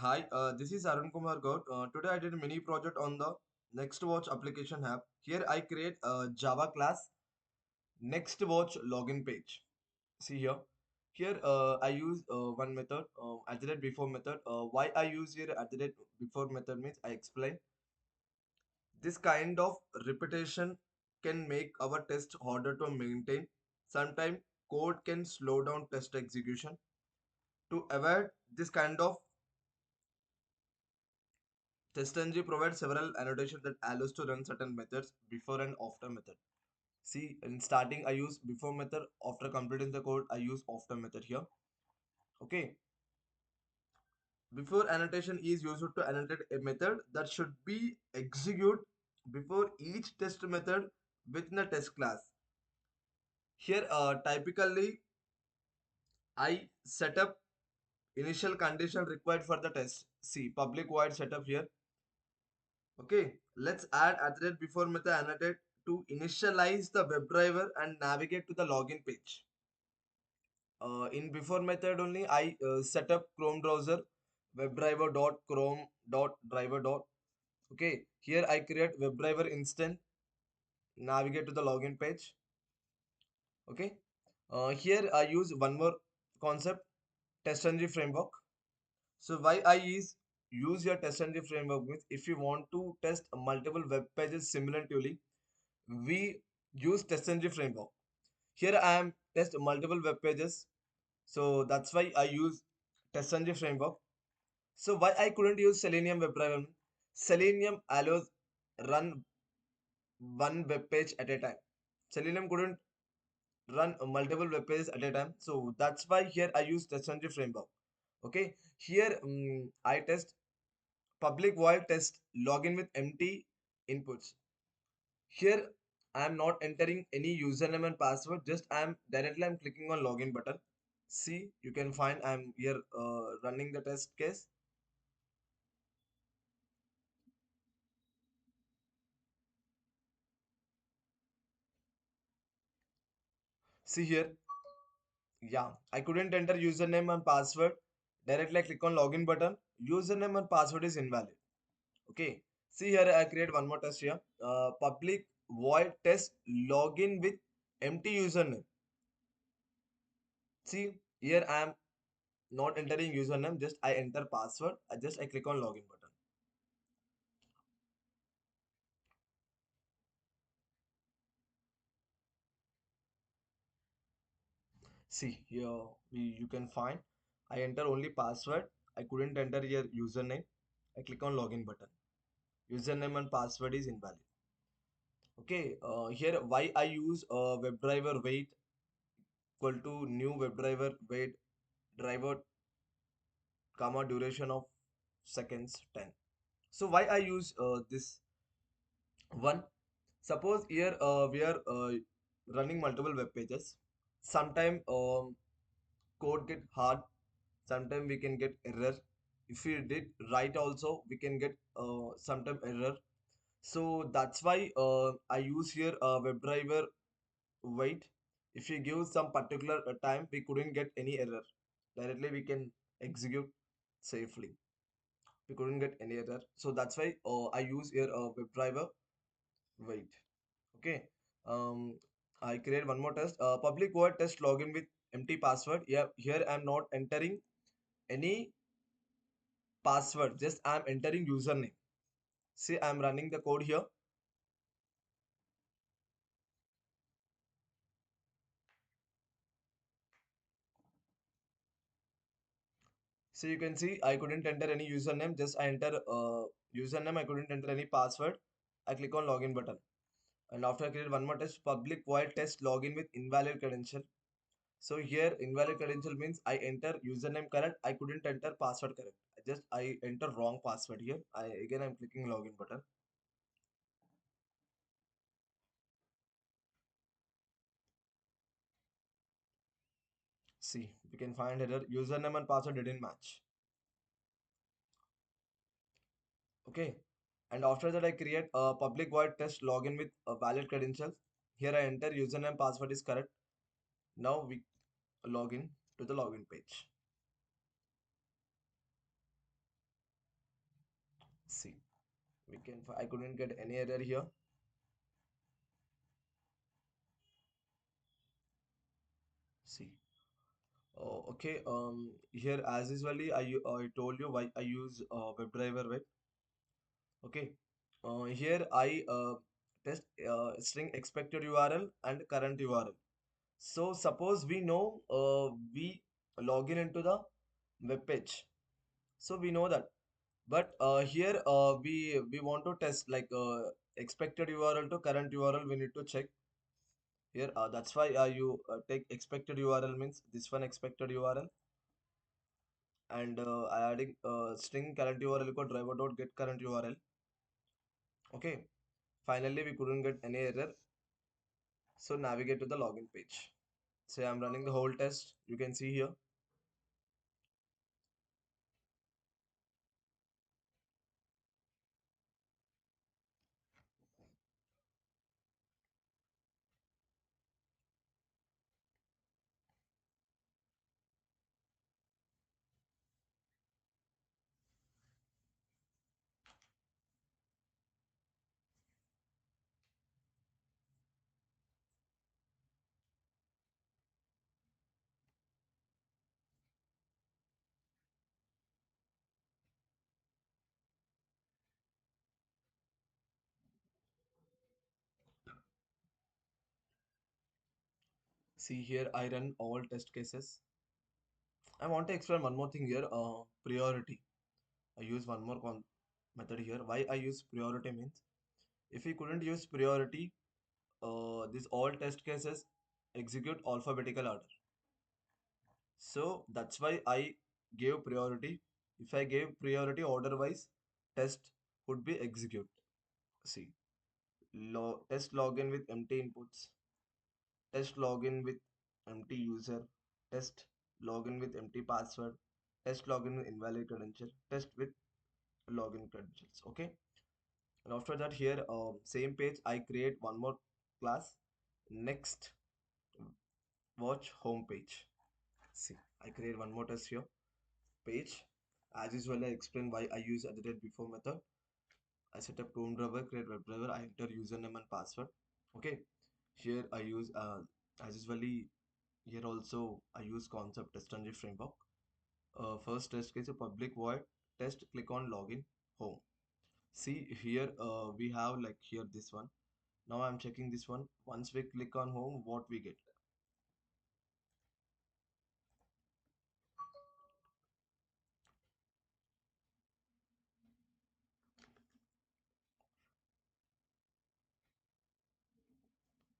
Hi, this is Arun Kumar Gaur. Today I did a mini project on the Nxtwatch application app. Here I create a Java class Nxtwatch login page. See here. Here I use one method, at the rate before method. Why I use here at the rate before method means I explain. This kind of repetition can make our test harder to maintain. Sometimes code can slow down test execution. To avoid this kind of TestNG provides several annotations that allows to run certain methods before and after method. See, in starting I use before method, after completing the code I use after method here. Okay, before annotation is used to annotate a method that should be executed before each test method within a test class. Here, typically I set up initial condition required for the test. See, public void setup here. Okay, let's add athlete before method annotate to initialize the webdriver and navigate to the login page. In before method only, I set up Chrome browser webdriver dot chrome dot driver dot. Okay, here I create webdriver instance, navigate to the login page. Okay, here I use one more concept, test engine framework. So why I use your test engine framework means if you want to test multiple web pages simultaneously, we use TestNG framework. Here I am test multiple web pages, so that's why I use TestNG framework. So why I couldn't use Selenium WebDriver? Selenium allows run one web page at a time. Selenium couldn't run multiple web pages at a time, so that's why here I use TestNG framework. Okay, here I test public void test login with empty inputs. Here I am not entering any username and password, just I'm clicking on login button. See, you can find I'm here running the test case. See here, yeah, I couldn't enter username and password. Directly I click on login button. Username and password is invalid. Okay. See here, I create one more test here. Public void test login with empty username. See here, I am not entering username. Just I enter password. I click on login button. See here, you can find I enter only password. I couldn't enter your username. I click on login button. Username and password is invalid. Okay, here why I use WebDriver wait equal to new WebDriver wait driver comma duration of seconds 10. So why I use this one? Suppose here we are running multiple web pages. Sometime code get hard, sometimes we can get error. If we did right also we can get sometime error. So that's why I use here WebDriver wait. If we give some particular time we couldn't get any error, directly we can execute safely. We couldn't get any error, so that's why I use here WebDriver wait. Okay, um I create one more test, public void test login with empty password. Yeah, here I'm not entering any password, just I'm entering username. See, I'm running the code here. So you can see I couldn't enter any username, just I enter username. I couldn't enter any password. I click on login button, and after I create one more test, public void test login with invalid credential. So here invalid credential means I enter username correct, I couldn't enter password correct. I enter wrong password here. I'm clicking login button. See, you can find error, username and password didn't match. Okay, and after that I create a public void test login with a valid credentials. Here I enter username password is correct. Now we log in to the login page. See, I couldn't get any error here. See. Okay. Here as usually I told you why I use WebDriver web. Okay. Here I test string expected URL and current URL. So suppose we know we log in into the web page. So we know that. But here we want to test like expected URL to current URL. We need to check here. That's why you take expected URL means this one expected URL and adding string current URL equal driver dot get current URL. Okay. Finally, we couldn't get any error. So navigate to the login page. Say I'm running the whole test. You can see here. See here, I run all test cases. I want to explain one more thing here. Priority. I use one more method here. Why I use priority means if we couldn't use priority, these all test cases execute alphabetical order. So that's why I gave priority. If I gave priority order wise, test would be execute. See, test login with empty inputs, test login with empty user, test login with empty password, test login with invalid credential, test with login credentials. Okay, and after that here, same page I create one more class. Next, watch home page. See, I create one more test here page. As usual, I explain why I use at the date before method. I set up Chrome driver, create web driver, I enter username and password. Okay, here I use as usually here also I use concept test engine framework. First test case a public void test click on login home. See here we have like here this one. Now I'm checking this one. Once we click on home, what we get?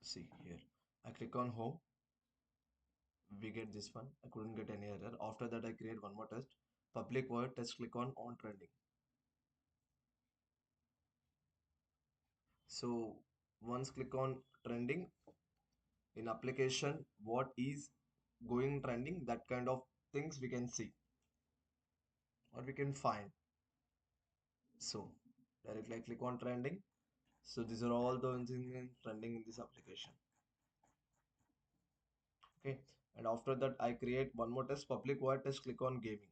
See here. I click on home, we get this one. I couldn't get any error. After that I create one more test. Public void test click on trending. So once click on trending in application, what is going trending, that kind of things we can see or we can find. So directly I click on trending. So these are all the things trending in this application. Okay. And after that I create one more test, public void test click on gaming.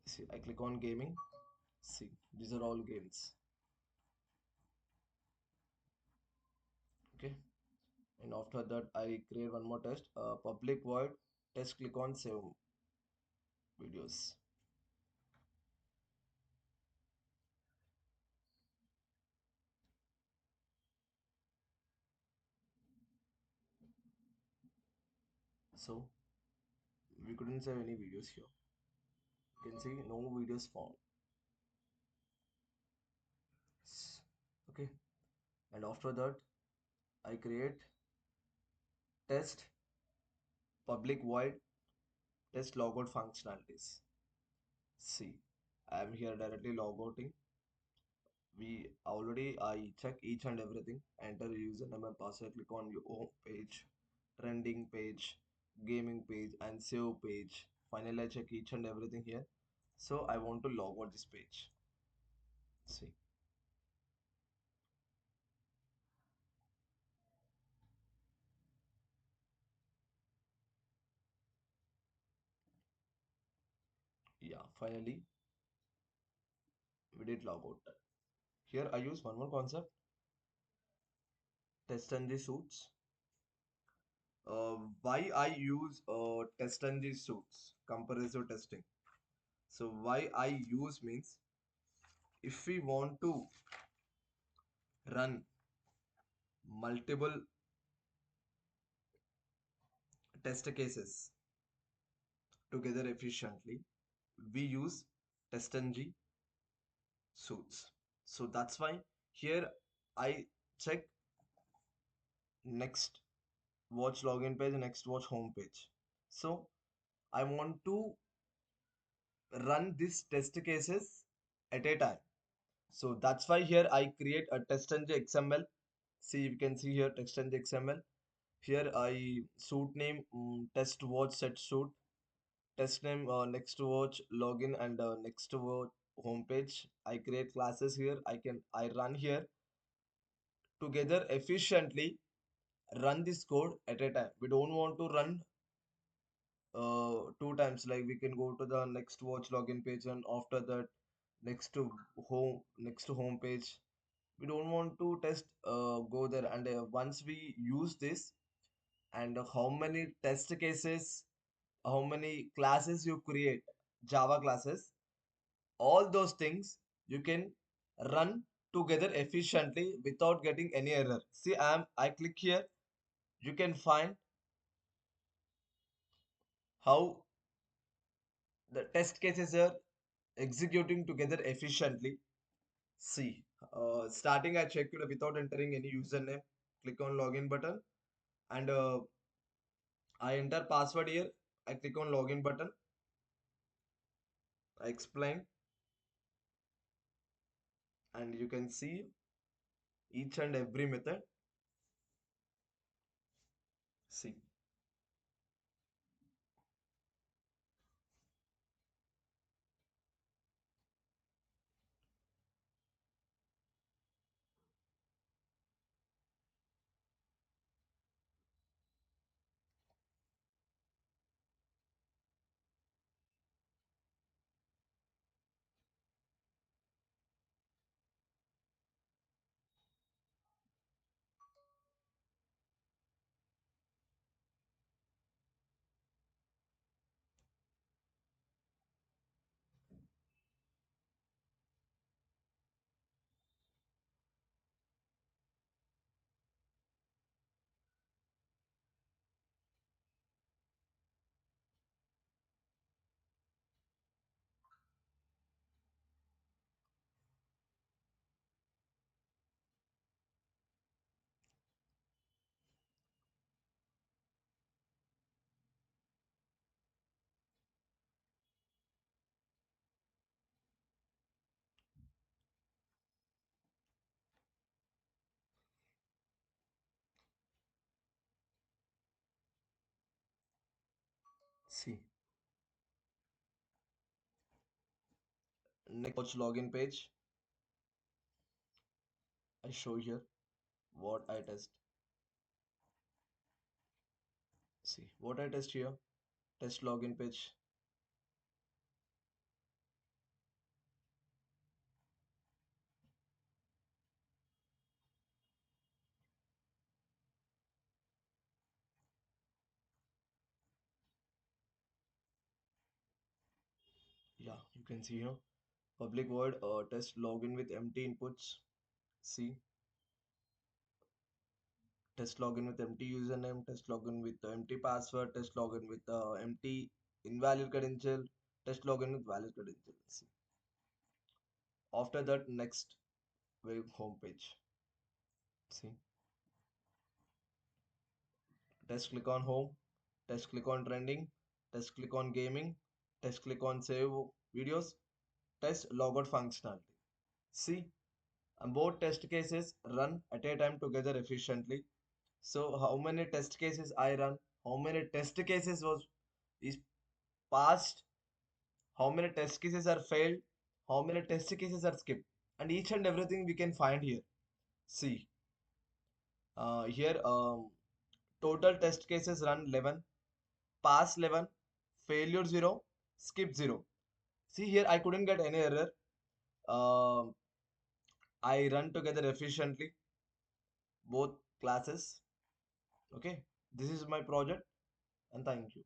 See, I click on gaming. See, these are all games. Okay. And after that I create one more test, public void test click on save videos. So we couldn't save any videos here. You can see no videos found. Okay. And after that I create test public void test logout functionalities. See, I am here directly logouting. We already I check each and everything. Enter username and password. Click on your home page, trending page, gaming page, and save page. Finally, I check each and everything here. So I want to log out this page. See, Yeah, finally we did log out. Here I use one more concept, test ng suits. Why I use test ng suits, comparative testing. So why I use means if we want to run multiple test cases together efficiently, we use test ng suits. So that's why here I check next watch login page, Nxtwatch home page. So I want to run these test cases at a time. So that's why here I create a test.ng XML. See, you can see here test.ng XML. Here I suit name test watch set suit, test name next watch login and next watch homepage. I create classes here. I run here together efficiently. Run this code at a time. We don't want to run two times. Like we can go to the next watch login page and after that next to home page. We don't want to test go there and once we use this and how many test cases, how many classes you create, Java classes, all those things you can run together efficiently without getting any error. See, I click here, you can find how the test cases are executing together efficiently. See, starting I checked it without entering any username. Click on login button and I enter password here. I click on login button. I explain and you can see each and every method. See, see. Next watch login page. I show here what I test. See what I test here. Test login page. Yeah, you can see here. Public void test login with empty inputs. See, test login with empty username, test login with empty password, test login with empty invalid credential, test login with valid credential. See. After that, next web home page. See, test click on home, test click on trending, test click on gaming, test click on save videos, test logout functionality. See, and both test cases run at a time together efficiently. So how many test cases I run, how many test cases was is passed, how many test cases are failed, how many test cases are skipped, and each and everything we can find here. See, here total test cases run 11, pass 11, failure 0, skip 0. See here, I couldn't get any error. Um I run together efficiently both classes. Okay, this is my project, and thank you.